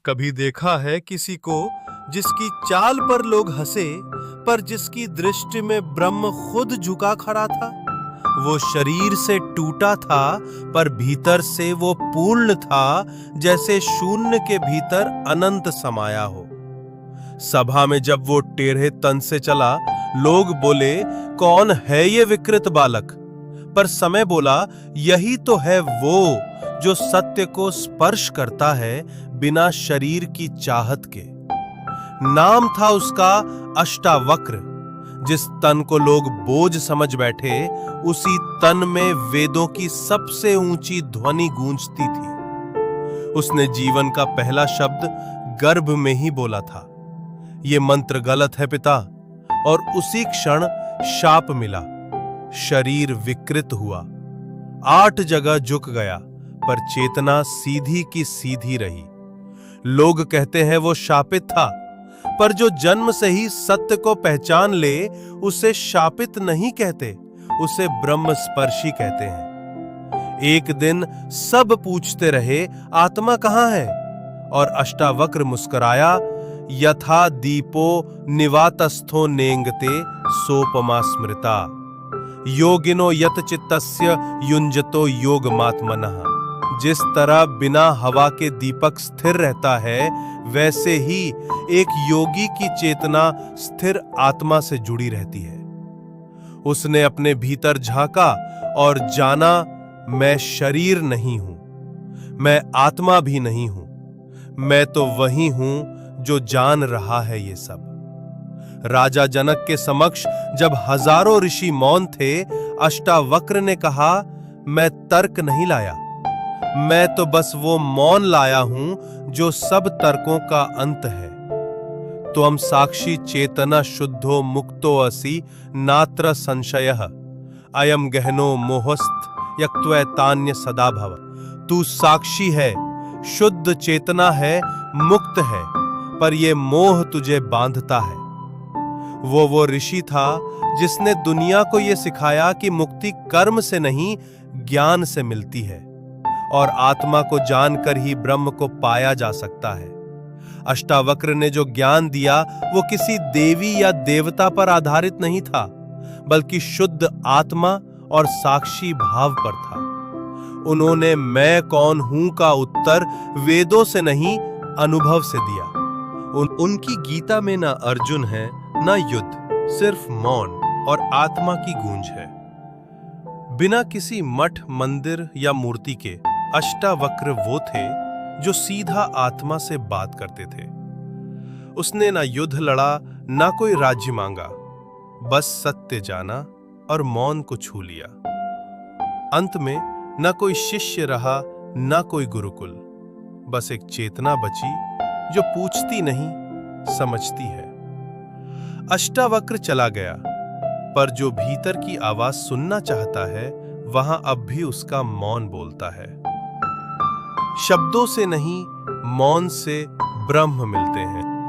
कभी देखा है किसी को जिसकी चाल पर लोग हंसे, पर जिसकी दृष्टि में ब्रह्म खुद झुका खड़ा था। वो शरीर से टूटा था, पर भीतर से वो पूर्ण था, जैसे शून्य के भीतर अनंत समाया हो। सभा में जब वो टेढ़े तन से चला, लोग बोले, कौन है ये विकृत बालक? पर समय बोला, यही तो है वो जो सत्य को स्पर्श करता है बिना शरीर की चाहत के। नाम था उसका अष्टावक्र। जिस तन को लोग बोझ समझ बैठे, उसी तन में वेदों की सबसे ऊंची ध्वनि गूंजती थी। उसने जीवन का पहला शब्द गर्भ में ही बोला था, ये मंत्र गलत है पिता। और उसी क्षण शाप मिला। शरीर विकृत हुआ, 8 जगह झुक गया, पर चेतना सीधी की सीधी रही। लोग कहते हैं वो शापित था, पर जो जन्म से ही सत्य को पहचान ले, उसे शापित नहीं कहते, उसे ब्रह्म स्पर्शी कहते हैं। एक दिन सब पूछते रहे, आत्मा कहां है? और अष्टावक्र मुस्कुराया, यथा दीपो निवातस्थो नेंगते सोपमा स्मृता, योगिनो यत चित्तस्य युंजतो योगमात्मनः। जिस तरह बिना हवा के दीपक स्थिर रहता है, वैसे ही एक योगी की चेतना स्थिर आत्मा से जुड़ी रहती है। उसने अपने भीतर झांका और जाना, मैं शरीर नहीं हूं, मैं आत्मा भी नहीं हूं, मैं तो वही हूं जो जान रहा है ये सब। राजा जनक के समक्ष जब हजारों ऋषि मौन थे, अष्टावक्र ने कहा, मैं तर्क नहीं लाया, मैं तो बस वो मौन लाया हूं जो सब तर्कों का अंत है। त्वम साक्षी चेतना शुद्धो मुक्तो असि नात्र संशयः, अयम गहनो मोहस्त यक्त्वैतान्य सदा भव। तू साक्षी है, शुद्ध चेतना है, मुक्त है, पर ये मोह तुझे बांधता है। वो ऋषि था जिसने दुनिया को ये सिखाया कि मुक्ति कर्म से नहीं, ज्ञान से मिलती है, और आत्मा को जानकर ही ब्रह्म को पाया जा सकता है। अष्टावक्र ने जो ज्ञान दिया, वो किसी देवी या देवता पर आधारित नहीं था, बल्कि शुद्ध आत्मा और साक्षी भाव पर था। उन्होंने मैं कौन हूं का उत्तर वेदों से नहीं, अनुभव से दिया। उनकी गीता में ना अर्जुन है, ना युद्ध, सिर्फ मौन और आत्मा की गूंज है। बिना किसी मठ, मंदिर या मूर्ति के अष्टावक्र वो थे जो सीधा आत्मा से बात करते थे। उसने ना युद्ध लड़ा, ना कोई राज्य मांगा, बस सत्य जाना और मौन को छू लिया। अंत में ना कोई शिष्य रहा, ना कोई गुरुकुल, बस एक चेतना बची जो पूछती नहीं, समझती है। अष्टावक्र चला गया, पर जो भीतर की आवाज सुनना चाहता है, वहां अब भी उसका मौन बोलता है। शब्दों से नहीं, मौन से ब्रह्म मिलते हैं।